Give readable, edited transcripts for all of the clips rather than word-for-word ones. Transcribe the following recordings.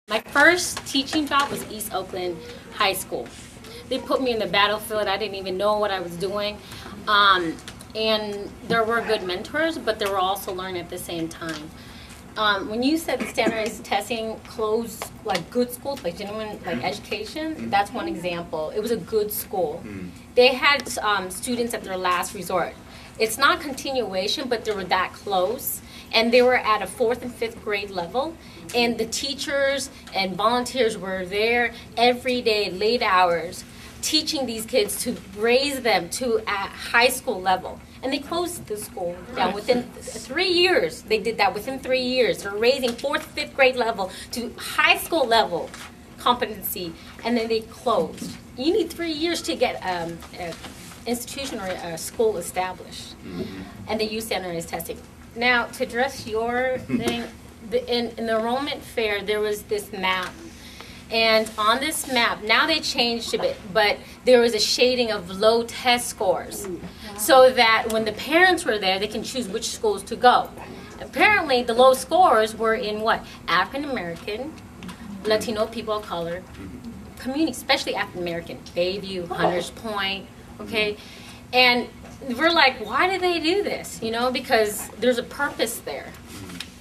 My first teaching job was East Oakland High School. They put me in the battlefield. I didn't even know what I was doing. And there were good mentors, but they were also learning at the same time. When you said standardized testing closed like good schools, like genuine like education, that's one example. It was a good school. They had students at their last resort. It's not continuation, but they were that close. And they were at a 4th and 5th grade level. And the teachers and volunteers were there every day, late hours, teaching these kids to raise them to a high school level. And they closed the school down within 3 years. They did that within 3 years. They're raising 4th, 5th grade level to high school level competency, and then they closed. You need 3 years to get an institution or a school established. And they use standardized testing. Now, to address your thing, in the enrollment fair, there was this map. And on this map, now they changed a bit, but there was a shading of low test scores. So that when the parents were there, they can choose which schools to go. Apparently, the low scores were in what? African American, Latino people of color, community, especially African American, Bayview, Hunters Point, okay? And we're like, why do they do this? You know, because there's a purpose there.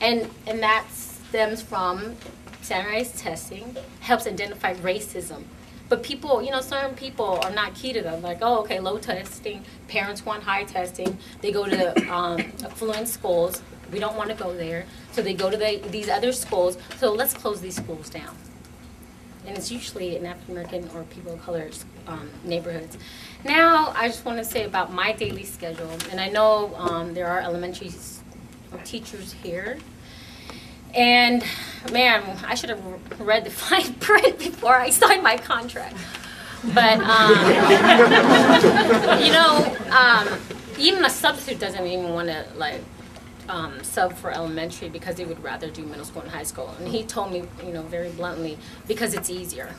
And that stems from standardized testing, helps identify racism. But people, you know, certain people are not key to them. Like, oh, okay, low testing, parents want high testing. They go to affluent schools. We don't want to go there. So they go to these other schools. So let's close these schools down. And it's usually in African American or people of color neighborhoods. Now, I just want to say about my daily schedule. And I know there are elementary teachers here. And man, I should have read the fine print before I signed my contract. But you know, even a substitute doesn't even want to like sub for elementary because they would rather do middle school and high school. And he told me, you know, very bluntly, because it's easier.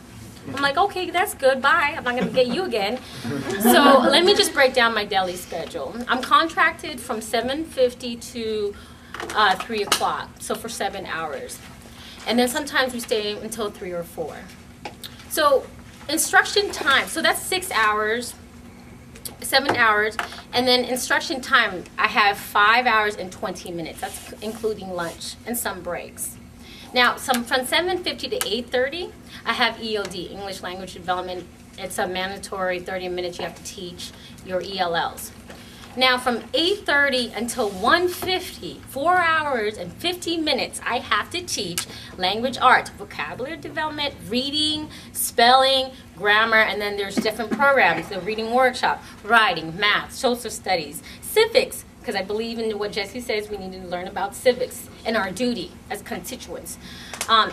I'm like, okay, that's good. Bye. I'm not going to get you again. So let me just break down my daily schedule. I'm contracted from 7:50 to 3 o'clock, so for 7 hours. And then sometimes we stay until 3 or 4. So instruction time, so that's 6 hours, 7 hours, and then instruction time, I have 5 hours and 20 minutes. That's including lunch and some breaks. Now, from 7:50 to 8:30, I have ELD, English Language Development. It's a mandatory 30 minutes you have to teach your ELLs. Now, from 8:30 until 1:50, 4 hours and 50 minutes, I have to teach language arts, vocabulary development, reading, spelling, grammar, and then there's different programs, the reading workshop, writing, math, social studies, civics, because I believe in what Jesse says, we need to learn about civics and our duty as constituents,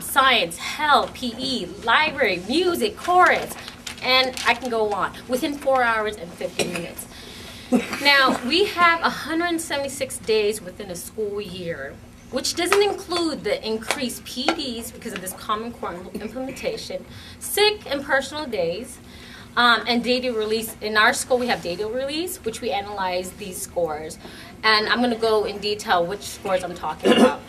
science, health, PE, library, music, chorus, and I can go on, within 4 hours and 50 minutes. Now, we have 176 days within a school year, which doesn't include the increased PDs because of this Common Core implementation, sick and personal days, and data release. In our school, we have data release, which we analyze these scores. And I'm going to go in detail which scores I'm talking about.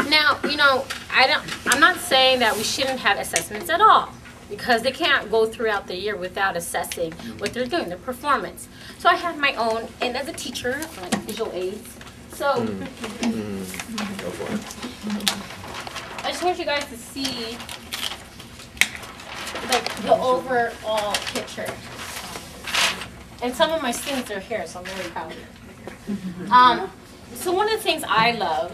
Now, you know, I'm not saying that we shouldn't have assessments at all, because they can't go throughout the year without assessing what they're doing, their performance. So I have my own, and as a teacher, like visual aids. So Go for it. I just want you guys to see the overall picture. And some of my students are here, so I'm really proud of them. So one of the things I love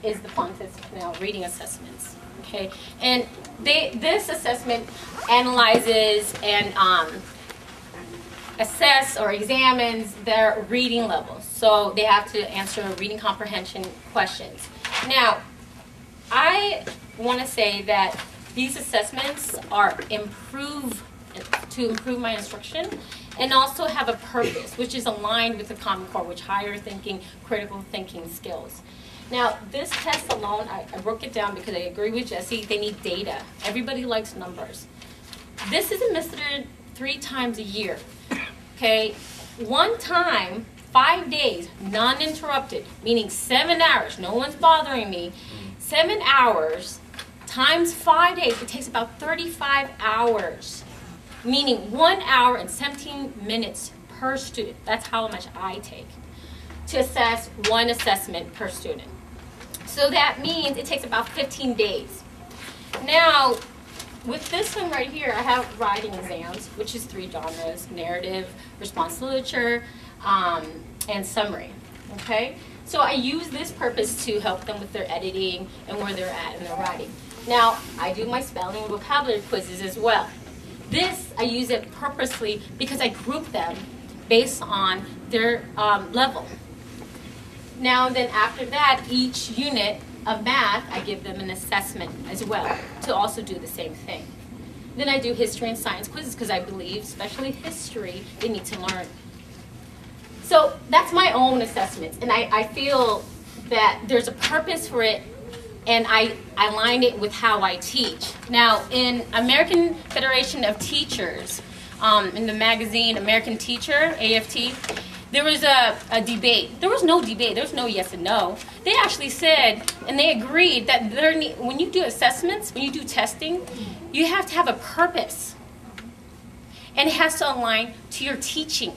is the Pontius Canal reading assessments. Okay, and this assessment analyzes and assess or examines their reading levels. So they have to answer reading comprehension questions. Now, I want to say that these assessments are to improve my instruction and also have a purpose, which is aligned with the Common Core, which higher thinking, critical thinking skills. Now, this test alone, I broke it down because I agree with Jesse, they need data. Everybody likes numbers. This is administered 3 times a year, okay? One time, 5 days, non-interrupted, meaning 7 hours, no one's bothering me, 7 hours times 5 days, it takes about 35 hours, meaning 1 hour and 17 minutes per student. That's how much I take to assess one assessment per student. So that means it takes about 15 days. Now, with this one right here, I have writing exams, which is 3 genres: narrative, response to literature, and summary, okay? So I use this purpose to help them with their editing and where they're at in their writing. Now, I do my spelling and vocabulary quizzes as well. This, I use it purposely because I group them based on their level. Now, then after that, each unit of math, I give them an assessment as well to also do the same thing. Then I do history and science quizzes because I believe, especially history, they need to learn. So that's my own assessments, and I feel that there's a purpose for it, and I align it with how I teach. Now, in American Federation of Teachers, in the magazine American Teacher, AFT, there was a debate. There was no debate. There was no yes and no. They actually said, and they agreed, that when you do assessments, when you do testing, you have to have a purpose. And it has to align to your teaching.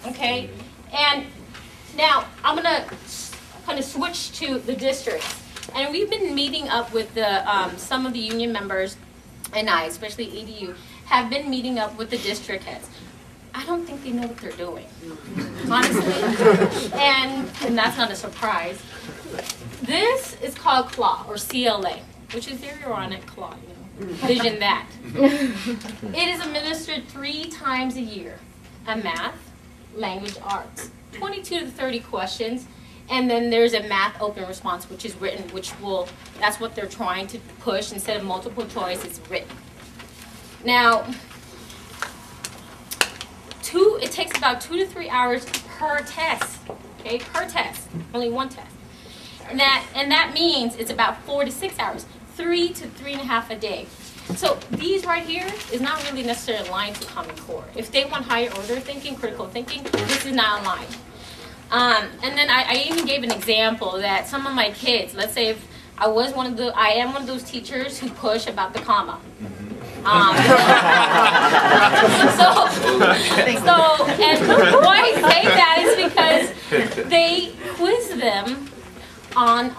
Okay? And now, I'm going to kind of switch to the districts. And we've been meeting up with some of the union members, and I, especially EDU, have been meeting up with the district heads. I don't think they know what they're doing, honestly. And that's not a surprise. This is called CLA, or CLA, which is very ironic, CLA, you know. Vision that. It is administered 3 times a year. A math, language arts, 22 to 30 questions, and then there's a math open response, which is written, that's what they're trying to push. Instead of multiple choice, it's written. Now, it takes about 2 to 3 hours per test, okay, per test, only 1 test. And that means it's about 4 to 6 hours, 3 to 3.5 a day. So these right here is not really necessarily aligned to Common Core. If they want higher order thinking, critical thinking, this is not aligned. And then I even gave an example that some of my kids, let's say if I am one of those teachers who push about the comma. And why I say that is because they quiz them on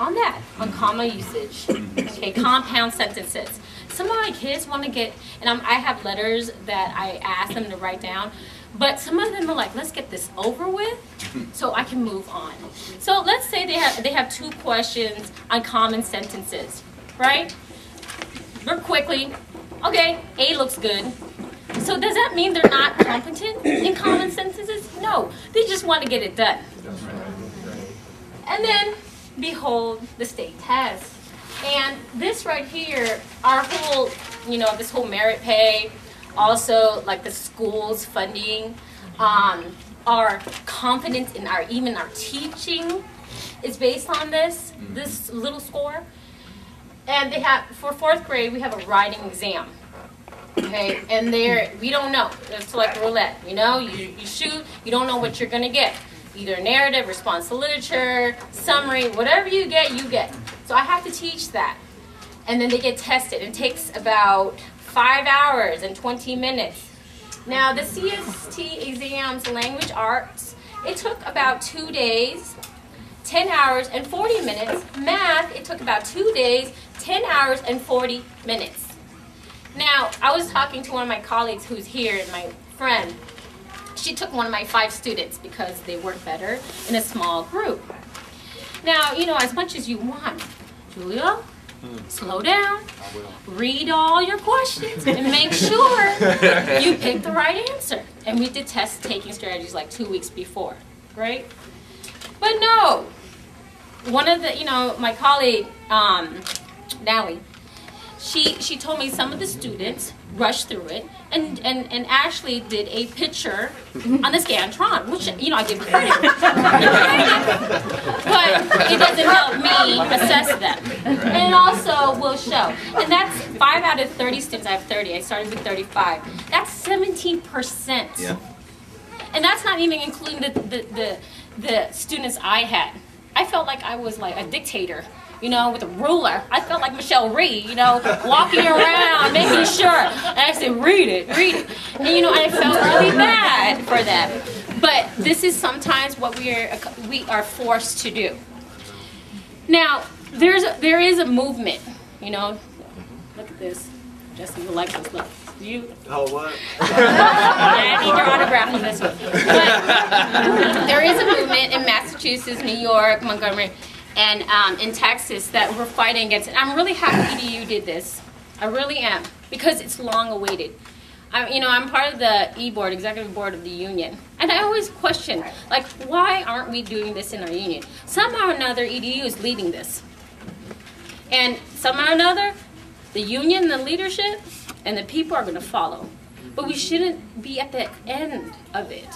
comma usage, okay, compound sentences. Some of my kids want to get, and I have letters that I ask them to write down, but some of them are like, let's get this over with so I can move on. So let's say they have 2 questions on common sentences, right? Real quickly, okay, A looks good. So does that mean they're not competent in common sentences? No, they just want to get it done. And then, behold, the state test. And this right here, our whole, this whole merit pay, also like the school's funding, our confidence in even our teaching is based on this little score. And for 4th grade, we have a writing exam. Okay, and we don't know. It's like roulette, you shoot, you don't know what you're gonna get. Either narrative, response to literature, summary, whatever you get, you get. So I have to teach that. And then they get tested. It takes about 5 hours and 20 minutes. Now the CST exams, language arts, it took about 2 days, 10 hours and 40 minutes. Math, it took about 2 days, 10 hours and 40 minutes. Now, I was talking to one of my colleagues who's here, my friend. She took one of my 5 students because they work better in a small group. Now, as much as you want, Julia, slow down, read all your questions, and make sure you pick the right answer. And we did test-taking strategies like 2 weeks before, right? But no, one of the, my colleague, Nally, she told me some of the students rushed through it and actually did a picture on the Scantron, which, I give credit. But it doesn't help me assess them. And it also will show. And that's 5 out of 30 students. I have 30. I started with 35. That's 17%. Yeah. And that's not even including the students I had. I felt like I was like a dictator you know, with a ruler. I felt like Michelle Reed, you know, walking around, making sure. And I said, read it. And, you know, I felt really bad for them. But this is sometimes what we are forced to do. Now, there is a movement, you know. Look at this. Jesse, you like this. Look. You. Oh, what? I need your autograph on this one. But there is a movement in Massachusetts, New York, Montgomery, and in Texas that we're fighting against. And I'm really happy EDU did this. I really am, because it's long awaited. You know, I'm part of the E-Board, Executive Board of the union, and I always question, like, why aren't we doing this in our union? Somehow or another, EDU is leading this. And somehow or another, the union, the leadership, and the people are going to follow. But we shouldn't be at the end of it.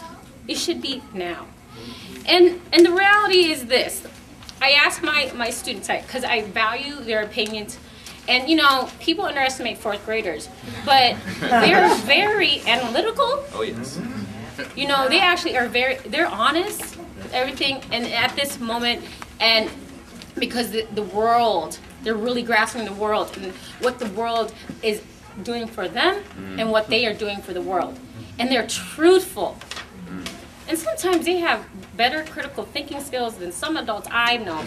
It should be now. And the reality is this. I ask my students, because I value their opinions. And, you know, people underestimate fourth graders. But they're very analytical. Oh, yes. You know, they actually are they're honest with everything. And at this moment, and because the world, they're really grasping the world and what the world is doing for them and what they are doing for the world. And they're truthful. And sometimes they have better critical thinking skills than some adults I know.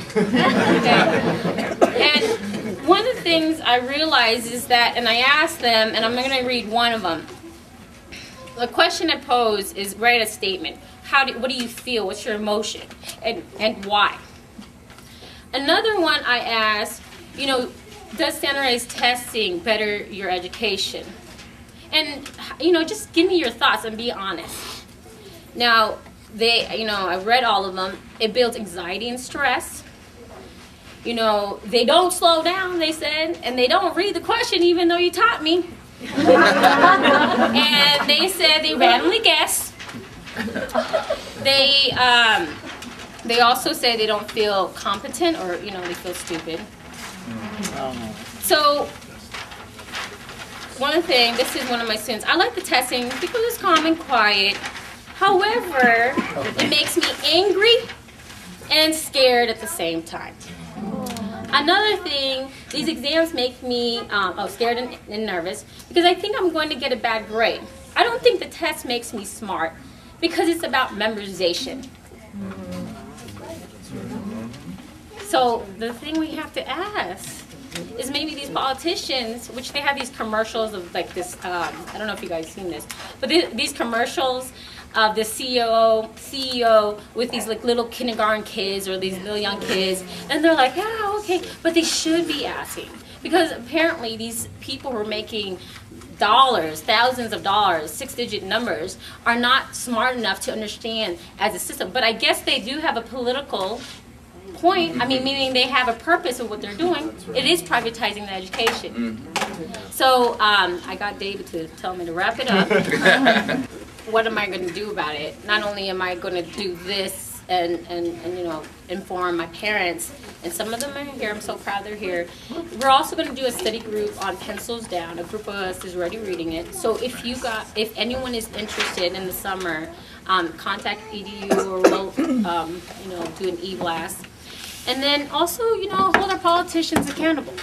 Okay? And one of the things I realize is that, and I asked them, and I'm going to read one of them. The question I pose is, write a statement. What do you feel? What's your emotion? And why? Another one I asked, you know, does standardized testing better your education? And, you know, just give me your thoughts and be honest. Now, you know, I read all of them. It builds anxiety and stress. You know, they don't slow down, they said, and they don't read the question even though you taught me. And they said they randomly guess. They also say they don't feel competent, or, you know, they feel stupid. So, one thing, this is one of my students. I like the testing because it's calm and quiet. However, it makes me angry and scared at the same time. Another thing, these exams make me scared and nervous because I think I'm going to get a bad grade. I don't think the test makes me smart because it's about memorization. So the thing we have to ask is maybe these politicians, which they have these commercials of like this, I don't know if you guys seen this, but these commercials of the CEO with these like little kindergarten kids or these little young kids, and they're like, yeah, okay, but they should be asking, because apparently these people who are making dollars, thousands of dollars, 6-digit numbers, are not smart enough to understand as a system. But I guess they do have a political point, I mean, meaning they have a purpose of what they're doing. It is privatizing the education. So I got David to tell me to wrap it up. What am I going to do about it? Not only am I going to do this and you know, inform my parents, and some of them are here, I'm so proud they're here. We're also going to do a study group on Pencils Down. A group of us is already reading it. So if anyone is interested in the summer, contact EDU, or we'll you know, do an e-blast. And then also, you know, hold our politicians accountable.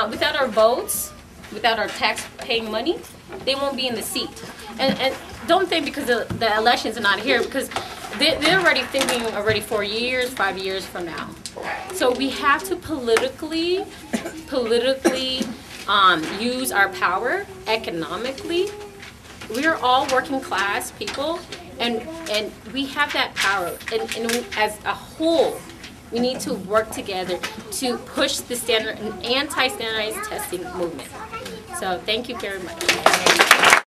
Without our votes, without our tax-paying money, they won't be in the seat. And don't think because the elections are not here, because they're already thinking 4 years, 5 years from now. So we have to politically use our power economically. We are all working class people, and we have that power. And as a whole, we need to work together to push the anti-standardized testing movement. So thank you very much.